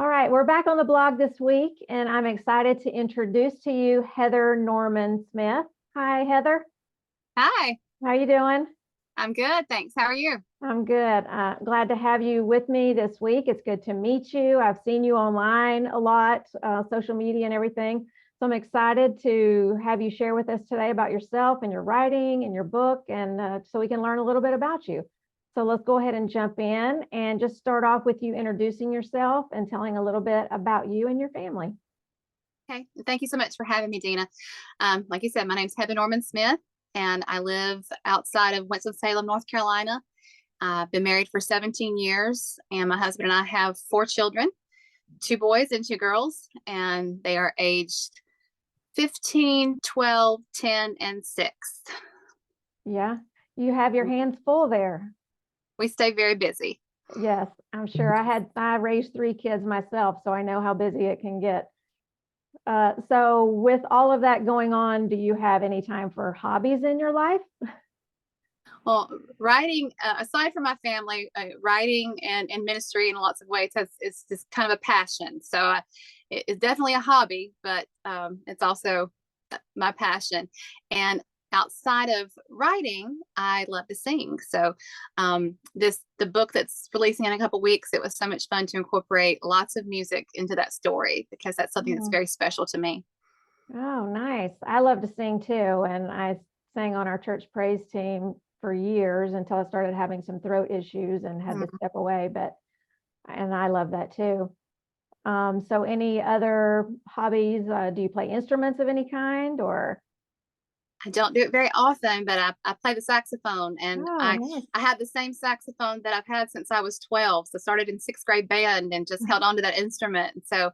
All right, we're back on the blog this week, and I'm excited to introduce to you Heather Norman Smith. Hi, Heather. Hi, How you doing? I'm good. Thanks. How are you? I'm good. Glad to have you with me this week. It's good to meet you. I've seen you online a lot, social media and everything. So I'm excited to have you share with us today about yourself and your writing and your book, and so we can learn a little bit about you. So let's go ahead and jump in and just start off with you introducing yourself and telling a little bit about you and your family. Okay. Thank you so much for having me, Dina. Like you said, my name's Heather Norman Smith, and I live outside of Winston-Salem, North Carolina. I've been married for 17 years, and my husband and I have 4 children, 2 boys and 2 girls, and they are aged 15, 12, 10, and 6. Yeah, you have your hands full there. We stay very busy. Yes, I'm sure. I raised 3 kids myself, so I know how busy it can get. So with all of that going on, do you have any time for hobbies in your life? Well, writing, aside from my family, writing and ministry in lots of ways is just kind of a passion. So it's definitely a hobby, but it's also my passion. And outside of writing, I love to sing. So the book that's releasing in a couple weeks, it was so much fun to incorporate lots of music into that story because that's something that's very special to me. Oh, nice. I love to sing too, and I sang on our church praise team for years until I started having some throat issues and had to step away, and I love that too. So any other hobbies? Do you play instruments of any kind or? I don't do it very often, but I play the saxophone, and Oh, nice. I have the same saxophone that I've had since I was 12. So I started in 6th grade band and just held on to that instrument. And so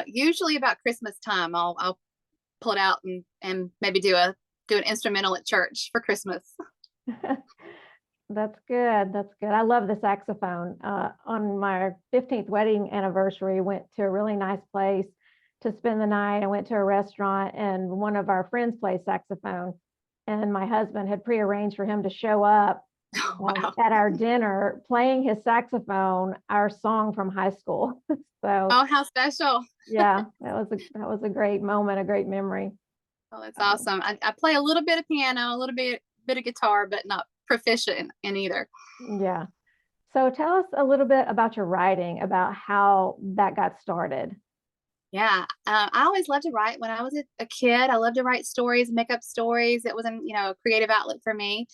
usually about Christmas time, I'll pull it out and maybe do an instrumental at church for Christmas. That's good. That's good. I love the saxophone. On my 15th wedding anniversary, went to a really nice place to spend the night. I went to a restaurant, and one of our friends plays saxophone, and my husband had prearranged for him to show up Wow. at our dinner playing his saxophone, our song from high school. So Oh, how special. yeah, that was a great moment, a great memory. Oh, that's Um, awesome. I play a little bit of piano, a little bit of guitar, but not proficient in either. yeah. So tell us a little bit about your writing, about how that got started. Yeah, I always loved to write. When I was a kid, I loved to write stories, make up stories. It was a creative outlet for me.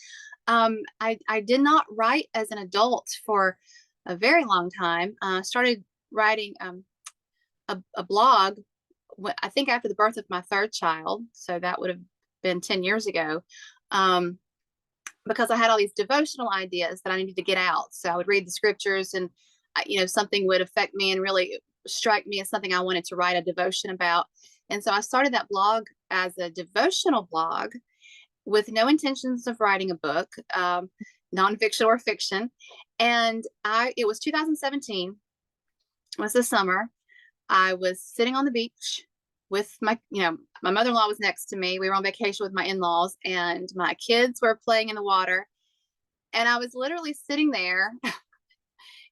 I did not write as an adult for a very long time. Started writing a blog, I think after the birth of my 3rd child. So that would have been 10 years ago. Um, because I had all these devotional ideas that I needed to get out. So I would read the scriptures, and something would affect me and really strike me as something I wanted to write a devotion about. And so I started that blog as a devotional blog with no intentions of writing a book, nonfiction or fiction. And it was 2017, it was the summer. I was sitting on the beach with my mother-in-law was next to me. We were on vacation with my in-laws, and my kids were playing in the water. And I was literally sitting there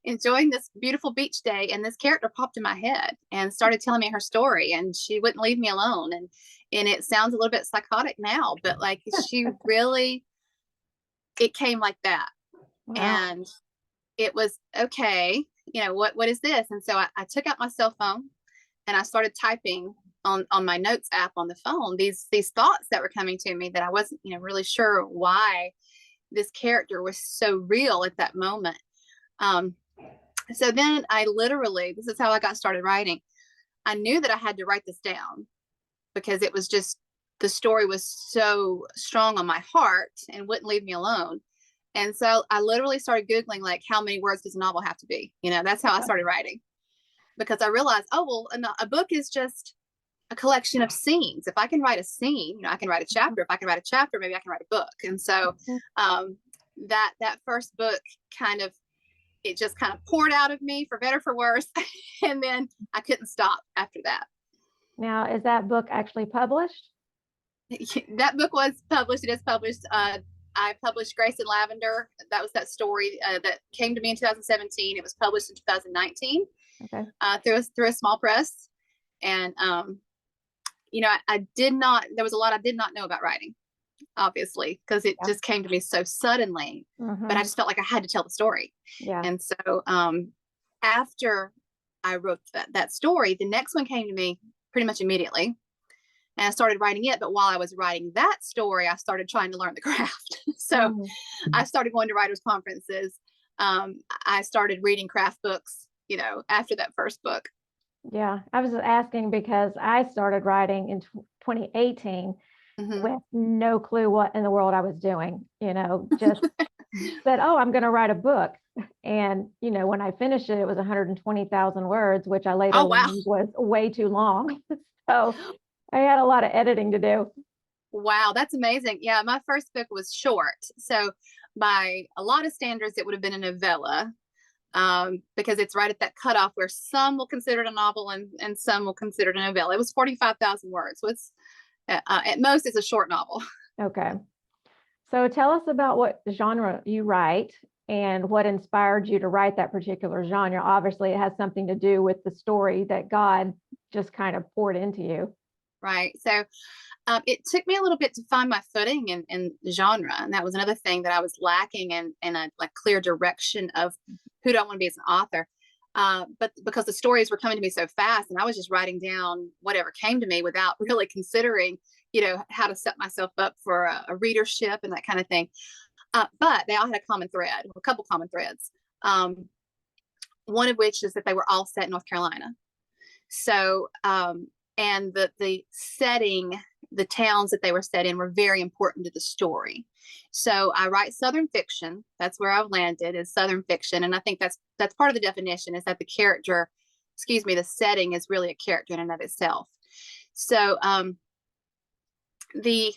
enjoying this beautiful beach day, and this character popped in my head and started telling me her story, and she wouldn't leave me alone. And it sounds a little bit psychotic now, but like she really, it came like that. Wow. And it was okay, what is this? And so I took out my cell phone and I started typing on my notes app on the phone these thoughts that were coming to me that I wasn't really sure why this character was so real at that moment. So then this is how I got started writing. I knew that I had to write this down because it was just, the story was so strong on my heart and wouldn't leave me alone. And so I literally started Googling, like, how many words does a novel have to be? That's how I started writing, because I realized, oh, well, a book is just a collection of scenes. If I can write a scene, I can write a chapter. If I can write a chapter, maybe I can write a book. And so that first book it just kind of poured out of me, for better, for worse. And then I couldn't stop after that. Now, is that book actually published? That book was published. It is published. I published Grace and Lavender. That was that story that came to me in 2017. It was published in 2019. Okay. Through a small press. And, I did not, there was a lot I did not know about writing, obviously, because it Yeah. just came to me so suddenly, but I just felt like I had to tell the story. Yeah. And so, after I wrote that story, the next one came to me pretty much immediately. And I started writing it. But while I was writing that story, I started trying to learn the craft. So Mhm. I started going to writers' conferences. I started reading craft books, after that first book. Yeah. I was asking because I started writing in 2018 Mm-hmm. with no clue what in the world I was doing, just said, oh, I'm going to write a book. And, when I finished it, it was 120,000 words, which I later Oh, wow. learned was way too long. So I had a lot of editing to do. Wow, that's amazing. Yeah, my first book was short. So by a lot of standards, it would have been a novella, because it's right at that cutoff where some will consider it a novel and some will consider it a novella. It was 45,000 words. So it's at most it's a short novel. Okay. So tell us about what genre you write and what inspired you to write that particular genre. Obviously, it has something to do with the story that God just kind of poured into you. Right. So it took me a little bit to find my footing in genre, and that was another thing that I was lacking in a like clear direction of who do I want to be as an author. But because the stories were coming to me so fast, and I was just writing down whatever came to me without really considering, how to set myself up for a readership and that kind of thing. But they all had a common thread, a couple common threads. One of which is that they were all set in North Carolina. So, and the setting, the towns that they were set in were very important to the story. So I write Southern fiction. That's where I've landed, is Southern fiction. And I think that's part of the definition, is that the setting is really a character in and of itself. So the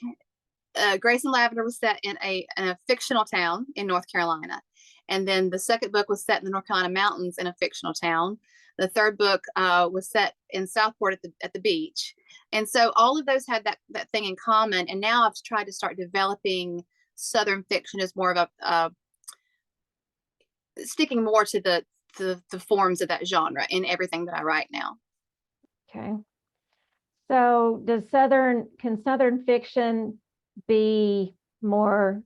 Grace and Lavender was set in a fictional town in North Carolina. And then the second book was set in the North Carolina mountains in a fictional town. The third book was set in Southport at the beach. And so all of those had that thing in common. And now I've tried to start developing Southern fiction as more of sticking more to the forms of that genre in everything that I write now. Okay. So can Southern fiction be more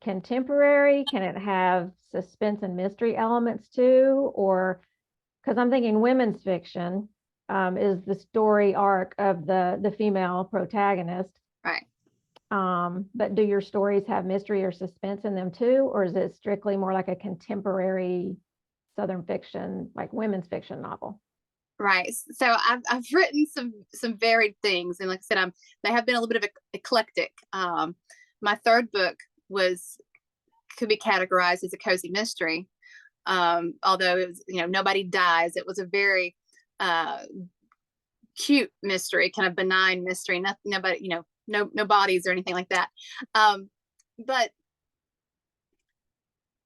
contemporary? Can it have suspense and mystery elements too? Or because I'm thinking women's fiction is the story arc of the female protagonist. Right. But do your stories have mystery or suspense in them too? Or is it strictly more like a contemporary Southern fiction, like women's fiction novel? Right. So I've written some varied things, and like I said, they have been a little bit of eclectic. My third book could be categorized as a cozy mystery, although it was, nobody dies. It was a very cute mystery, kind of benign mystery. Nobody, no bodies or anything like that. But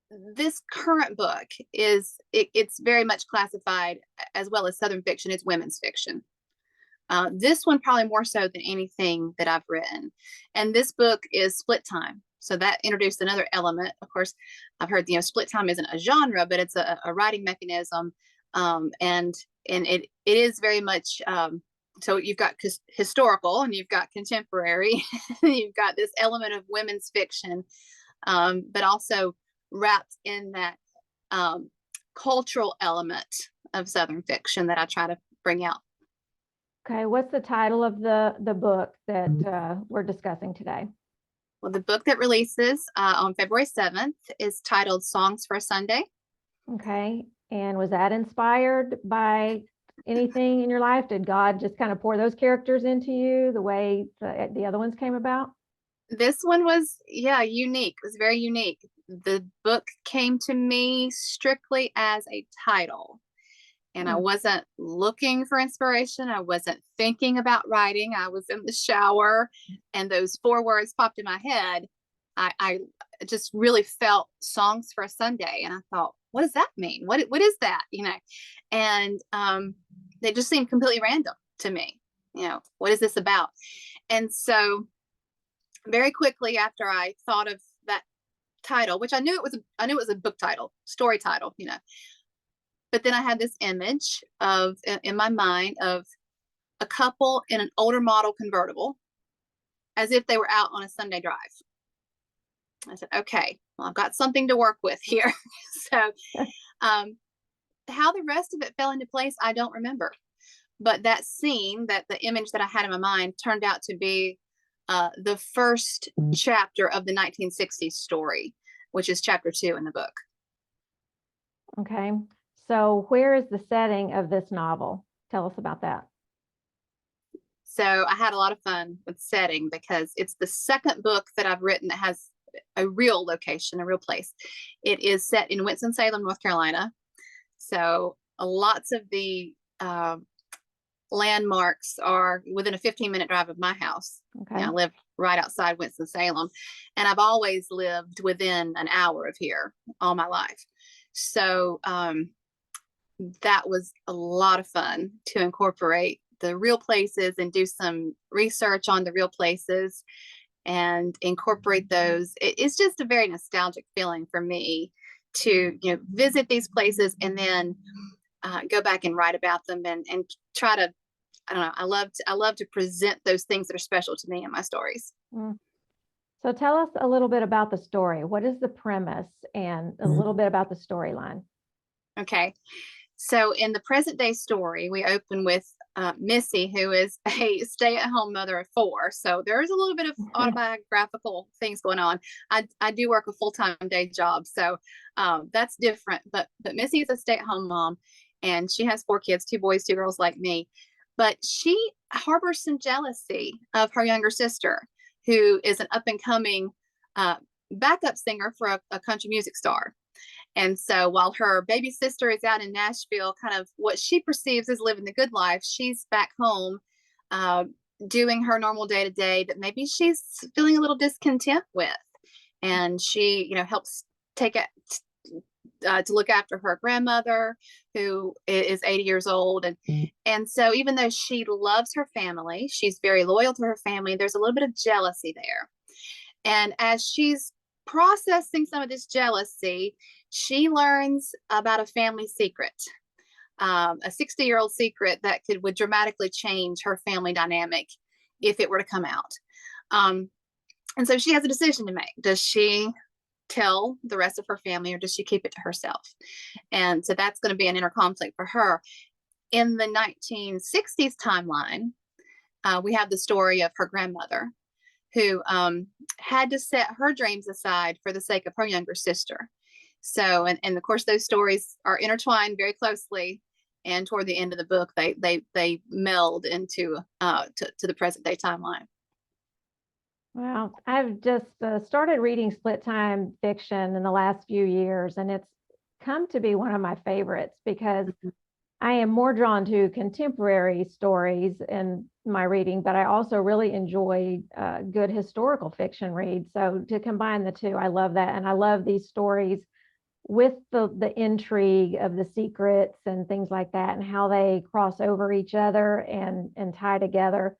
this current book it's very much classified, as well as Southern fiction, it's women's fiction. This one probably more so than anything that I've written. And this book is split time. So that introduced another element. Of course, I've heard, split time isn't a genre, but it's a writing mechanism. And it is very much, so you've got historical and you've got contemporary, you've got this element of women's fiction, but also wrapped in that cultural element of Southern fiction that I try to bring out. Okay, what's the title of the book that we're discussing today? Well, the book that releases on February 7th is titled Songs for a Sunday. Okay, and was that inspired by anything in your life? Did God just kind of pour those characters into you the way the other ones came about? This one was, unique. It was very unique. The book came to me strictly as a title. And I wasn't looking for inspiration. I wasn't thinking about writing. I was in the shower and those 4 words popped in my head. I just really felt Songs for a Sunday. And I thought, what does that mean? What is that? And they just seemed completely random to me. What is this about? And so very quickly after I thought of that title, which I knew it was a book title, story title, but But then I had this image of in my mind of a couple in an older model convertible, as if they were out on a Sunday drive. I said, okay, well, I've got something to work with here. So how the rest of it fell into place, I don't remember. But that scene, that the image that I had in my mind turned out to be the first chapter of the 1960s story, which is chapter 2 in the book. Okay. So where is the setting of this novel? Tell us about that. So I had a lot of fun with setting because it's the second book that I've written that has a real location, a real place. It is set in Winston-Salem, North Carolina. So lots of the landmarks are within a 15-minute drive of my house. Okay. I live right outside Winston-Salem, and I've always lived within an hour of here all my life. So that was a lot of fun to incorporate the real places and do some research on the real places and incorporate those. It's just a very nostalgic feeling for me to, visit these places and then go back and write about them and try to, I don't know, I love to present those things that are special to me in my stories. So tell us a little bit about the story. What is the premise and a little bit about the storyline? Okay. So in the present day story, we open with Missy, who is a stay-at-home mother of 4. So there's a little bit of autobiographical things going on. I do work a full-time day job, so that's different. But Missy is a stay-at-home mom, and she has 4 kids, 2 boys, 2 girls like me. But she harbors some jealousy of her younger sister, who is an up-and-coming backup singer for a country music star. And so while her baby sister is out in Nashville, kind of what she perceives as living the good life, she's back home doing her normal day-to-day that maybe she's feeling a little discontent with. And she, helps take it to look after her grandmother, who is 80 years old. And so even though she loves her family, she's very loyal to her family, there's a little bit of jealousy there. And as she's processing some of this jealousy, she learns about a family secret, a 60-year-old secret that would dramatically change her family dynamic if it were to come out. And so she has a decision to make. Does she tell the rest of her family, or does she keep it to herself? And so that's going to be an inner conflict for her. In the 1960s timeline, we have the story of her grandmother, who had to set her dreams aside for the sake of her younger sister. So, and of course, those stories are intertwined very closely. And toward the end of the book, they meld into to the present day timeline. Wow, I've just started reading split time fiction in the last few years, and it's come to be one of my favorites because I am more drawn to contemporary stories in my reading, but I also really enjoy good historical fiction reads. So to combine the two, I love that. And I love these stories with the intrigue of the secrets and things like that, and how they cross over each other and tie together.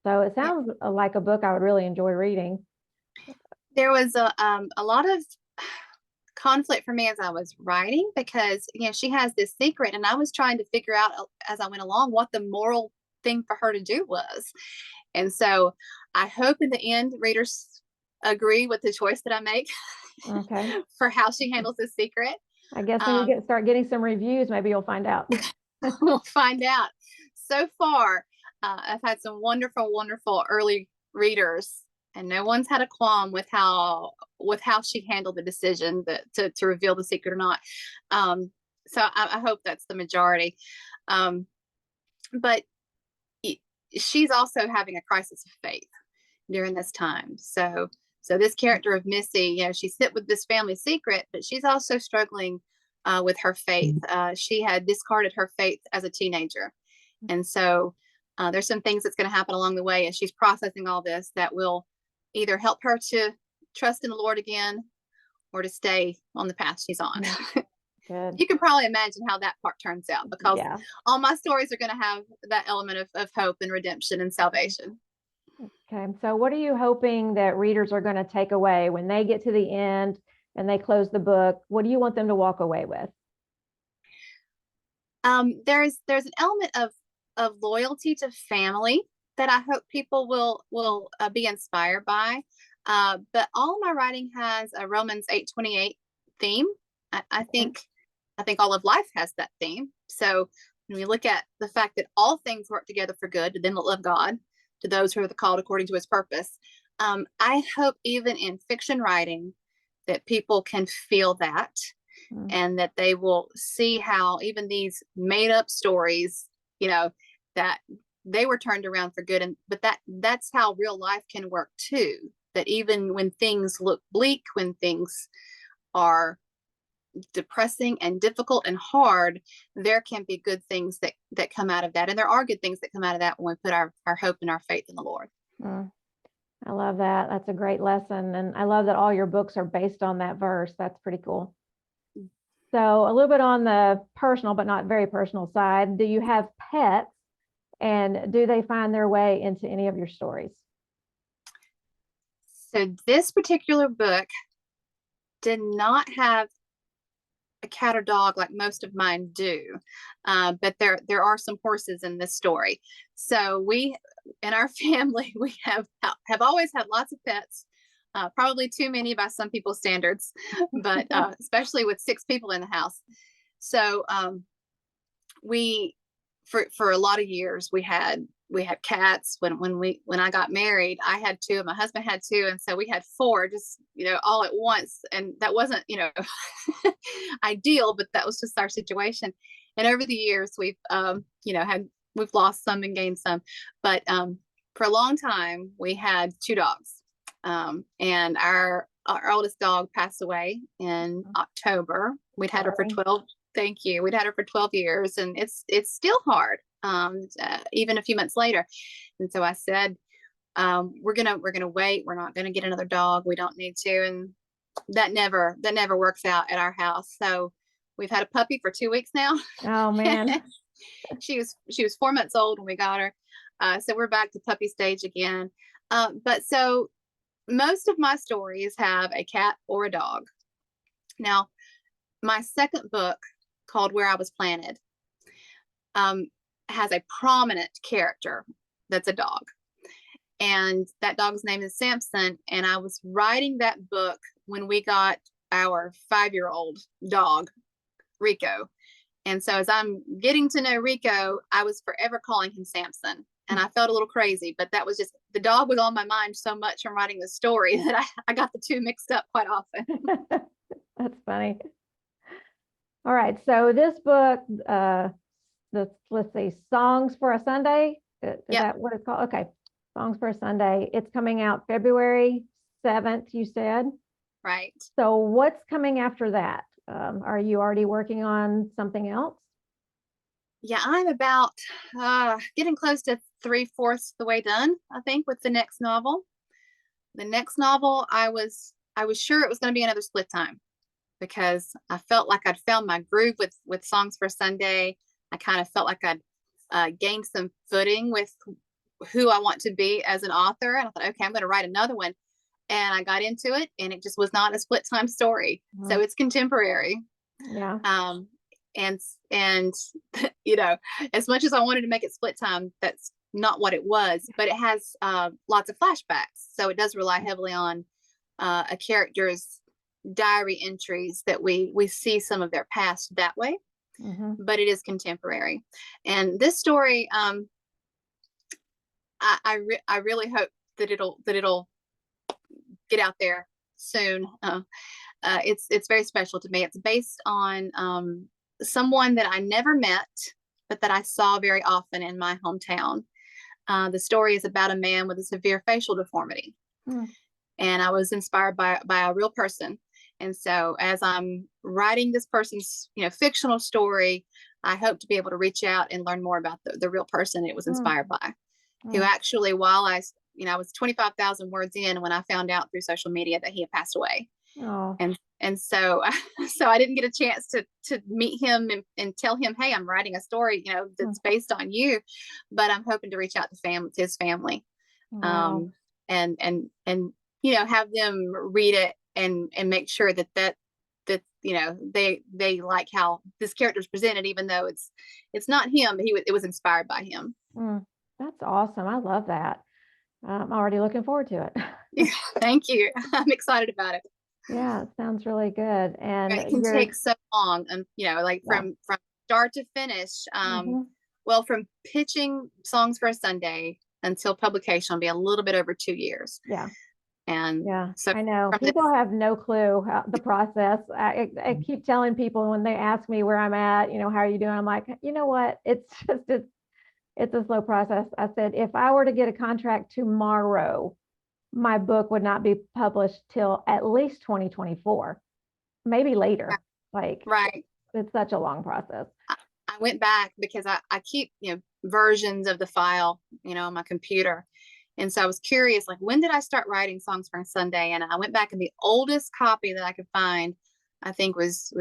So it sounds like a book I would really enjoy reading. There was a lot of conflict for me as I was writing because, she has this secret, and I was trying to figure out as I went along what the moral thing for her to do was. And so I hope in the end readers agree with the choice that I make for how she handles this secret. I guess when you start getting some reviews, maybe you'll find out. We'll find out. So far, I've had some wonderful, wonderful early readers, and no one's had a qualm with how she handled the decision to reveal the secret or not. So I hope that's the majority. But she's also having a crisis of faith during this time. So this character of Missy, she's hit with this family secret, but she's also struggling with her faith. She had discarded her faith as a teenager. And so there's some things that's going to happen along the way as she's processing all this that will either help her to trust in the Lord again or to stay on the path she's on. Good. You can probably imagine how that part turns out, because all my stories are going to have that element of hope and redemption and salvation. Okay. So what are you hoping that readers are going to take away when they get to the end and they close the book? What do you want them to walk away with? There's an element of loyalty to family that I hope people will be inspired by. But all my writing has a Romans 8:28 theme. I think all of life has that theme. So when we look at the fact that all things work together for good to them that love God, to those who are called according to his purpose, I hope even in fiction writing that people can feel that, and that they will see how even these made up stories, that they were turned around for good. But that's how real life can work too. That even when things look bleak, when things are depressing and difficult and hard, there can be good things that come out of that. And there are good things that come out of that when we put our hope and our faith in the Lord. I love that. That's a great lesson. And I love that all your books are based on that verse. That's pretty cool. So a little bit on the personal, but not very personal side, do you have pets, and do they find their way into any of your stories? So this particular book did not have a cat or dog like most of mine do, but there are some horses in this story. So we, in our family, we have always had lots of pets. Probably too many by some people's standards, but especially with 6 people in the house. So we, for a lot of years, we had cats. When I got married, I had 2, and my husband had 2, and so we had 4, just all at once. And that wasn't ideal, but that was just our situation. And over the years, we've we've lost some and gained some, but for a long time we had 2 dogs. And our oldest dog passed away in October. We'd had her for 12. Thank you. We'd had her for 12 years, and it's still hard, even a few months later. And so I said, we're gonna wait. We're not gonna get another dog. We don't need to. And that never works out at our house. So we've had a puppy for 2 weeks now. Oh man. She was 4 months old when we got her. So we're back to puppy stage again. But so most of my stories have a cat or a dog. Now, my second book, called Where I Was Planted, has a prominent character that's a dog. And that dog's name is Samson. And I was writing that book when we got our 5-year-old dog, Rico. And so as I'm getting to know Rico, I was forever calling him Samson. And I felt a little crazy, but that was just, the dog was on my mind so much from writing the story that I got the 2 mixed up quite often. That's funny. All right. So this book, let's see, Songs for a Sunday. Is that what it's called? Okay. Songs for a Sunday. It's coming out February 7th, you said. Right. So what's coming after that? Are you already working on something else? Yeah, I'm about getting close to 3/4 the way done, I think, with the next novel. The next novel, I was sure it was going to be another split time, because I felt like I'd found my groove with Songs for Sunday. I kind of felt like I'd gained some footing with who I want to be as an author. And I thought, okay, I'm going to write another one. And I got into it, and it just was not a split time story. So it's contemporary. Yeah. And as much as I wanted to make it split time, that's not what it was. But it has lots of flashbacks, so it does rely heavily on a character's diary entries that we see some of their past that way. But it is contemporary. And this story, I really hope that it'll get out there soon. It's very special to me. It's based on someone that I never met, but that I saw very often in my hometown. The story is about a man with a severe facial deformity. And I was inspired by a real person. And so as I'm writing this person's, fictional story, I hope to be able to reach out and learn more about the real person it was inspired by, who actually, while I was 25,000 words in when I found out through social media that he had passed away. And so I didn't get a chance to meet him and tell him, hey, I'm writing a story, that's based on you, but I'm hoping to reach out to his family, and have them read it and make sure that they like how this character is presented, even though it's not him. It was inspired by him. That's awesome. I love that. I'm already looking forward to it. Thank you. I'm excited about it. Yeah, it sounds really good. And It can take so long, and like from start to finish. Well, from pitching Songs for a Sunday until publication will be a little bit over 2 years. Yeah. And yeah, so I know people have no clue how the process. I keep telling people when they ask me where I'm at, how are you doing? I'm like, you know what? It's a slow process. I said, if I were to get a contract tomorrow, my book would not be published till at least 2024, maybe later. Like, right. It's such a long process. I went back because I keep, versions of the file, on my computer. And so I was curious, like, when did I start writing Songs for a Sunday? And I went back, and the oldest copy that I could find, I think was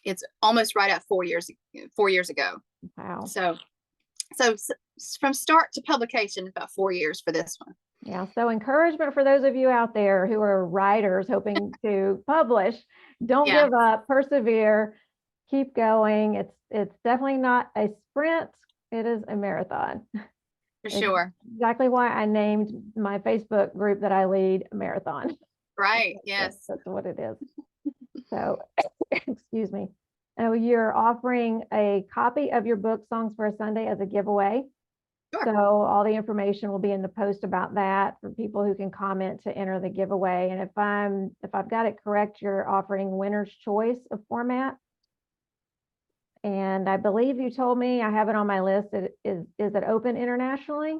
it's almost right at 4 years ago. Wow. So from start to publication, about 4 years for this one. Yeah. So encouragement for those of you out there who are writers hoping to publish, don't give up, persevere, keep going. It's definitely not a sprint. It is a marathon. For sure. Exactly why I named my Facebook group that I lead Marathon. Right. Yes. That's what it is. So, excuse me. Oh, you're offering a copy of your book, Songs for a Sunday, as a giveaway. Sure. So all the information will be in the post about that for people who can comment to enter the giveaway. And if I've got it correct, you're offering winner's choice of format. And I believe you told me, I have it on my list, is it open internationally?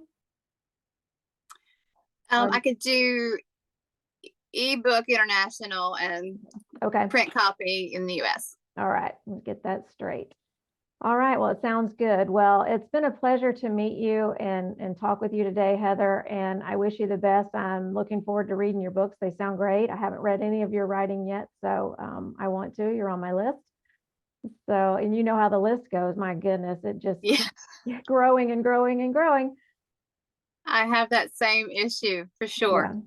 I could do ebook international and print copy in the US. All right, let's get that straight. All right, well, it sounds good. Well, it's been a pleasure to meet you and talk with you today, Heather, and I wish you the best. I'm looking forward to reading your books. They sound great. I haven't read any of your writing yet, so I want to. You're on my list. So, and you know how the list goes. My goodness, it just keeps growing and growing and growing. I have that same issue for sure.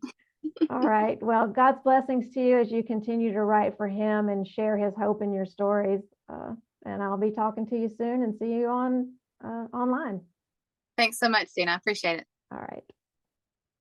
Yeah. All right. Well, God's blessings to you as you continue to write for him and share his hope in your stories. And I'll be talking to you soon and see you on online. Thanks so much, Dina. I appreciate it. All right.